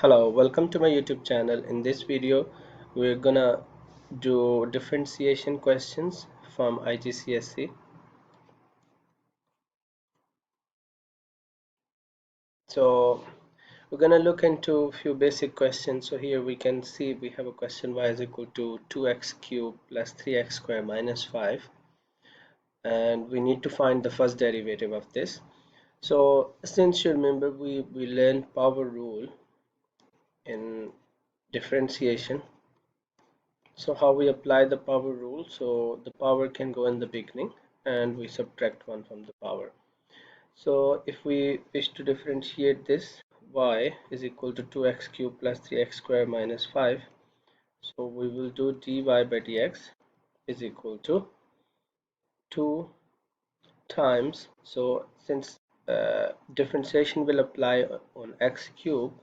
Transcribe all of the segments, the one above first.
Hello, welcome to my YouTube channel. In this video, we're gonna do differentiation questions from IGCSE. So we're gonna look into a few basic questions. So here we can see we have a question: y is equal to 2x cubed plus 3x squared minus 5, and we need to find the first derivative of this. So since you remember, we learned power rule in differentiation. So how we apply the power rule? So the power can go in the beginning and we subtract 1 from the power. So if we wish to differentiate this, y is equal to 2x cubed plus 3x squared minus 5. So we will do dy by dx is equal to 2 times. So since differentiation will apply on x cubed,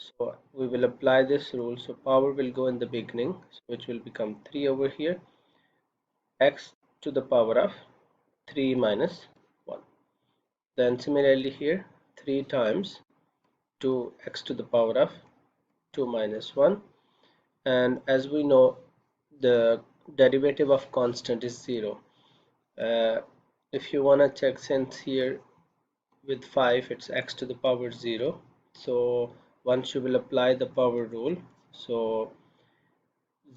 so we will apply this rule. So power will go in the beginning, which will become 3 over here, x to the power of 3 minus 1. Then similarly here 3 times 2x to the power of 2 minus 1, and as we know the derivative of constant is 0. If you want to check, since here with 5 it's x to the power 0, so once you will apply the power rule, so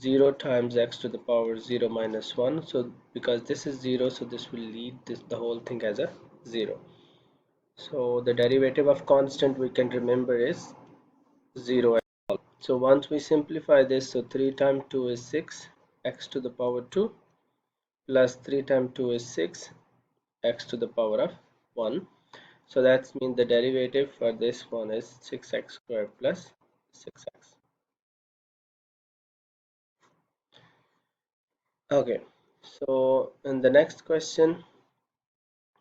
0 times x to the power 0 minus 1, so because this is 0, so this will lead the whole thing as a 0. So the derivative of constant we can remember is 0. So once we simplify this, so 3 times 2 is 6, x to the power 2 plus 3 times 2 is 6, x to the power of 1. So that means the derivative for this one is 6x squared plus 6x. Okay, so in the next question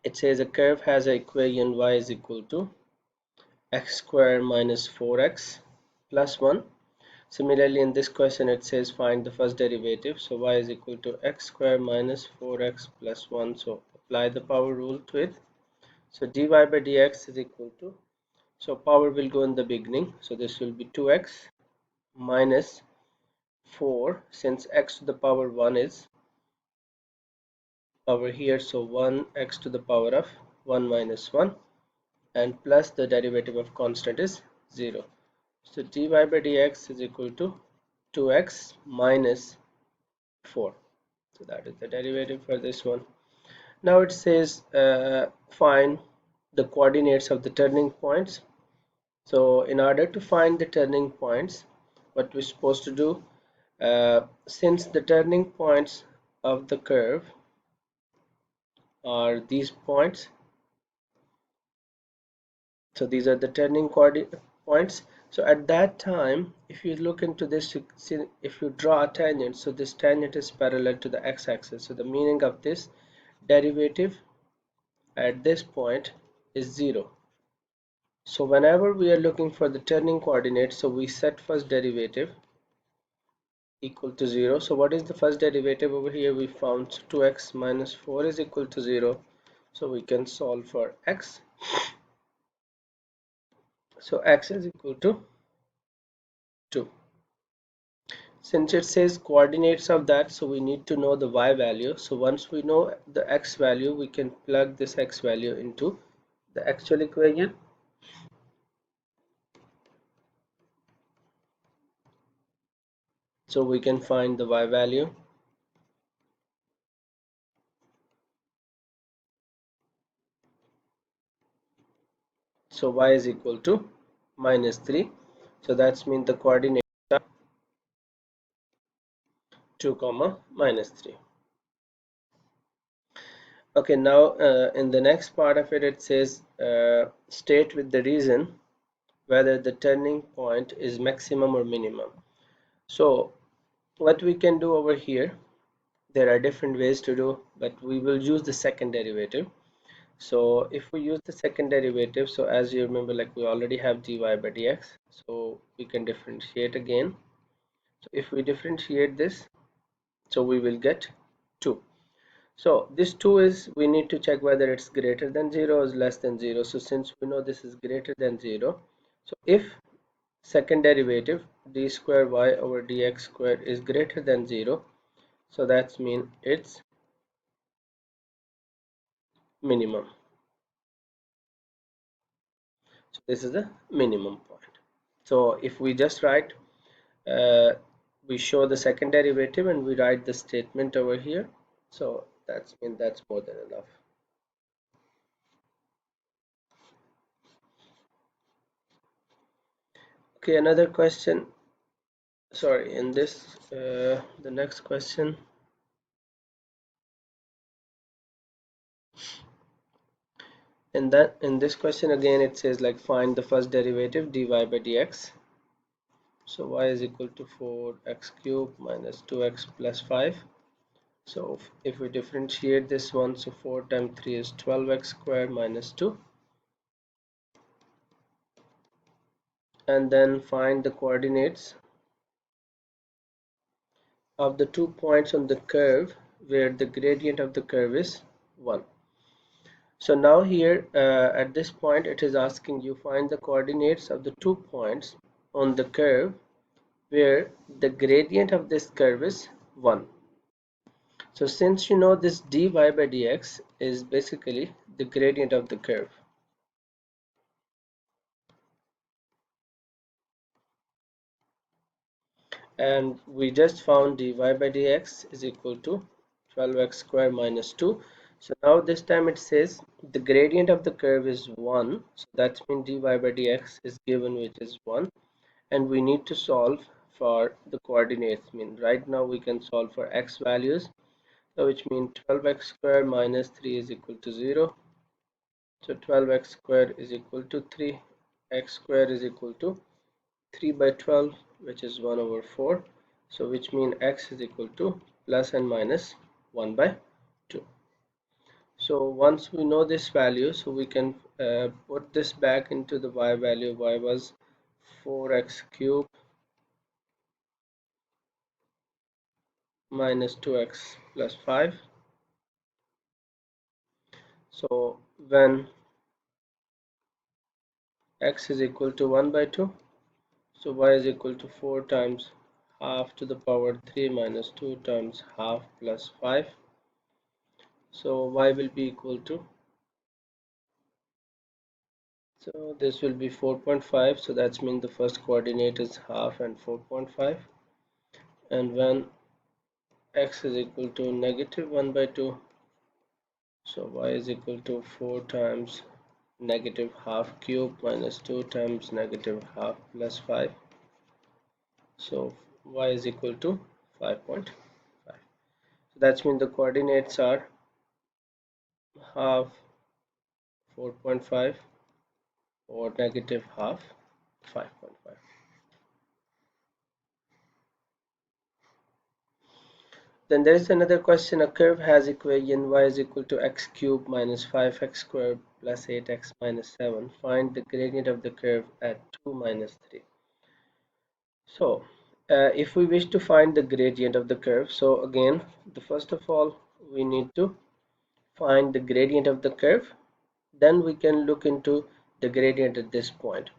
it says a curve has an equation y is equal to x squared minus 4x plus 1. Similarly, in this question it says find the first derivative. So y is equal to x squared minus 4x plus 1. So apply the power rule to it. So dy by dx is equal to, so power will go in the beginning, so this will be 2x minus 4, since x to the power 1 is over here, so 1x to the power of 1 minus 1, and plus the derivative of constant is 0. So dy by dx is equal to 2x minus 4. So that is the derivative for this one. Now it says find the coordinates of the turning points. So in order to find the turning points, what we're supposed to do, since the turning points of the curve are these points, so these are the turning points. So at that time, if you look into this, if you draw a tangent, so this tangent is parallel to the x-axis. So the meaning of this derivative at this point is 0. So whenever we are looking for the turning coordinate, so we set first derivative equal to 0. So what is the first derivative over here? We found 2x minus 4 is equal to 0. So we can solve for x. So x is equal to 2. Since it says coordinates of that, so we need to know the y value. So once we know the x value, we can plug this x value into the actual equation. So we can find the y value. So y is equal to minus 3. So that's mean the coordinates are 2 comma minus 3. Okay, now in the next part of it, it says state with the reason whether the turning point is maximum or minimum. So what we can do over here, there are different ways to do, but we will use the second derivative. So if we use the second derivative, so as you remember, like we already have dy by dx, so we can differentiate again. So if we differentiate this, so we will get 2. So this 2 is, we need to check whether it's greater than 0 or less than 0. So since we know this is greater than 0, so if second derivative d square y over dx square is greater than 0, so that's mean it's minimum. So this is the minimum point. So if we just write, uh, we show the second derivative and we write the statement over here, so that's more than enough. Okay, another question. Sorry, in this the next question, in this question again it says like find the first derivative dy by dx. So y is equal to 4x cubed minus 2x plus 5. So if we differentiate this one, so 4 times 3 is 12x squared minus 2, and then find the coordinates of the 2 points on the curve where the gradient of the curve is 1. So now here at this point it is asking you find the coordinates of the 2 points on the curve where the gradient of this curve is 1. So since you know this dy by dx is basically the gradient of the curve, and we just found dy by dx is equal to 12x squared minus 2. So now this time it says the gradient of the curve is 1, so that means dy by dx is given, which is 1, and we need to solve for the coordinates. Right now we can solve for x values, so which means 12x squared minus 3 is equal to 0. So 12x squared is equal to 3, x squared is equal to 3 by 12, which is 1 over 4. So which means x is equal to plus and minus 1 by 2. So once we know this value, so we can put this back into the y value. Y was 4x cubed minus 2x plus 5. So when x is equal to 1 by 2, so y is equal to 4 times half to the power 3 minus 2 times half plus 5. So y will be equal to, so this will be 4.5, so that's mean the first coordinate is half and 4.5, and when x is equal to negative 1 by 2, so y is equal to 4 times negative half cube minus 2 times negative half plus 5, so y is equal to 5.5. So that's mean the coordinates are half 4.5 or negative half 5.5. Then there is another question. A curve has equation y is equal to x cubed minus 5x squared plus 8x minus 7. Find the gradient of the curve at 2 minus 3. So if we wish to find the gradient of the curve, so again, first of all we need to find the gradient of the curve, then we can look into the gradient at this point.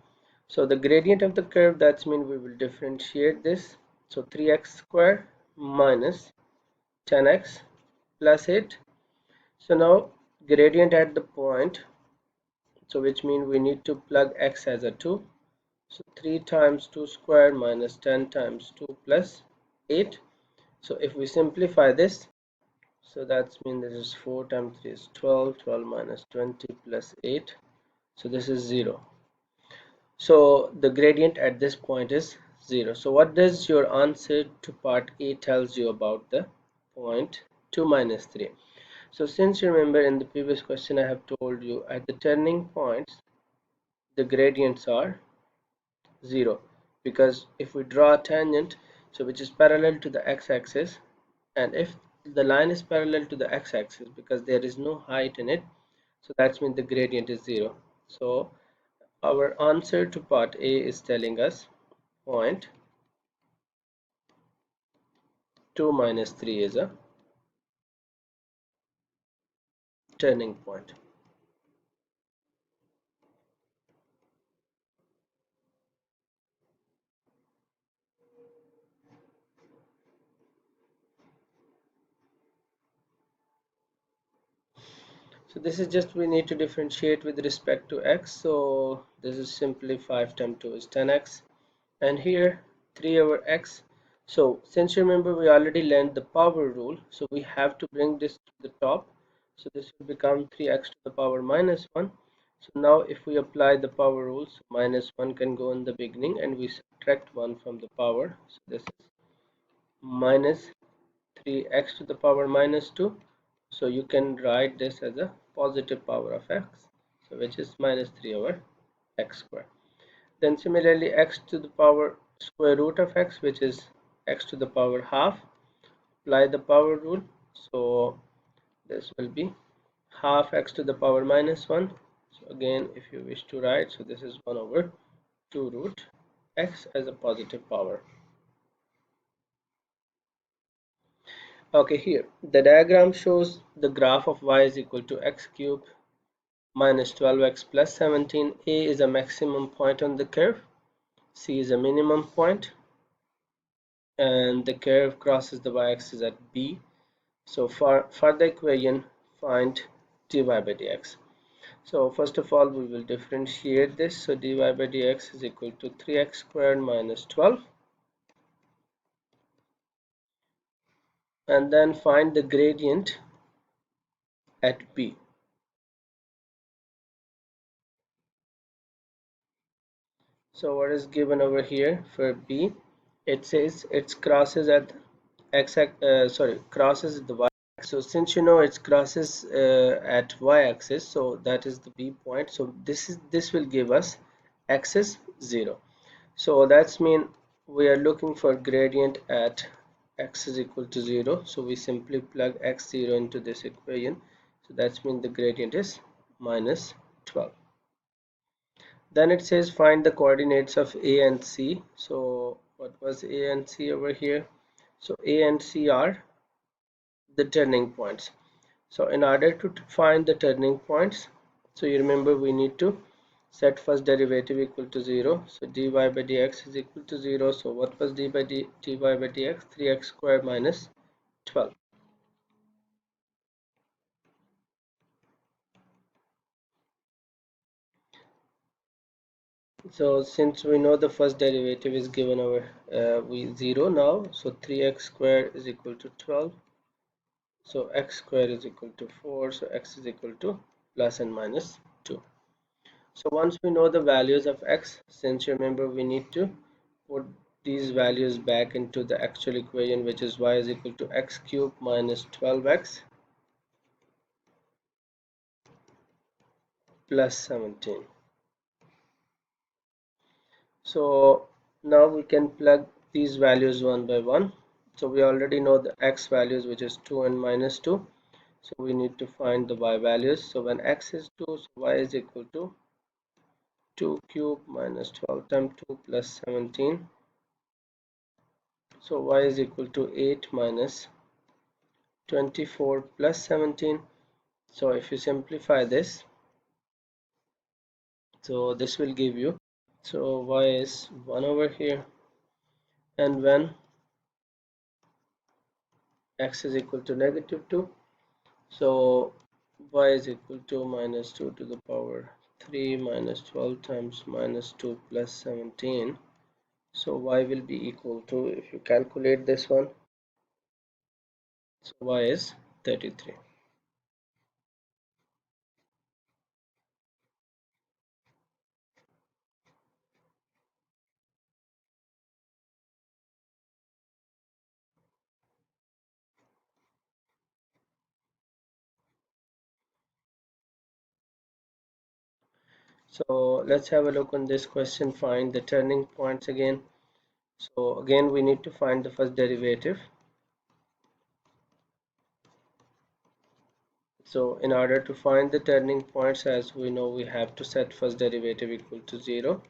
So the gradient of the curve, that's mean we will differentiate this, so 3x squared minus 10x plus 8. So now gradient at the point, so which means we need to plug x as a 2, so 3 times 2 squared minus 10 times 2 plus 8. So if we simplify this, so that's mean this is 4 times 3 is 12, 12 minus 20 plus 8, so this is 0. So the gradient at this point is 0. So what does your answer to part A tells you about the point 2 minus 3? So since you remember in the previous question I have told you at the turning points the gradients are 0, because if we draw a tangent, so which is parallel to the x-axis, and if the line is parallel to the x-axis because there is no height in it, so that means the gradient is 0. So our answer to part A is telling us point 2 minus 3 is a turning point. So this is just we need to differentiate with respect to x. So this is simply 5 times 2 is 10x, and here 3 over x. So since you remember we already learned the power rule, so we have to bring this to the top. So this will become 3x to the power minus 1. So now if we apply the power rule, so minus 1 can go in the beginning and we subtract 1 from the power. So this is minus 3x to the power minus 2. So you can write this as a positive power of x, so which is minus 3 over x squared. Then similarly x to the power square root of x, which is x to the power half. Apply the power rule, so this will be half x to the power minus 1. So again, if you wish to write, so this is 1 over 2 root x as a positive power. Okay, here the diagram shows the graph of y is equal to x cubed minus 12x plus 17. A is a maximum point on the curve, C is a minimum point, and the curve crosses the y-axis at B. So for the equation, find dy by dx. So first of all, we will differentiate this. So dy by dx is equal to 3x squared minus 12, and then find the gradient at B. So what is given over here for B? It says it crosses at crosses the y. So since you know it crosses at y-axis, so that is the B point. So this will give us axis 0. So that's mean we are looking for gradient at x is equal to 0. So we simply plug x0 into this equation. So that's mean the gradient is minus 12. Then it says find the coordinates of A and C. So what was A and C over here? So A and C are the turning points. So in order to find the turning points, so you remember we need to set first derivative equal to 0. So dy by dx is equal to 0. So what was dy by dx? 3x squared minus 12. So since we know the first derivative is given over we 0 now, so 3x squared is equal to 12. So x squared is equal to 4. So x is equal to plus and minus 2. So once we know the values of x, since you remember we need to put these values back into the actual equation, which is y is equal to x cubed minus 12x plus 17. So now we can plug these values one by one. So we already know the x values, which is 2 and minus 2. So we need to find the y values. So when x is 2, so y is equal to 2 cubed minus 12 times 2 plus 17. So y is equal to 8 minus 24 plus 17. So if you simplify this, so this will give you, so y is 1 over here, and when x is equal to negative 2, so y is equal to minus 2 to the power 3 minus 12 times minus 2 plus 17. So y will be equal to, if you calculate this one, so y is 33. So let's have a look on this question. Find the turning points again. So again we need to find the first derivative. So in order to find the turning points, as we know, we have to set first derivative equal to 0.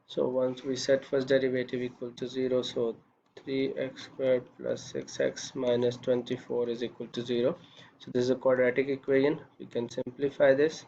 So once we set first derivative equal to 0, so 3x squared plus 6x minus 24 is equal to 0. So this is a quadratic equation. We can simplify this.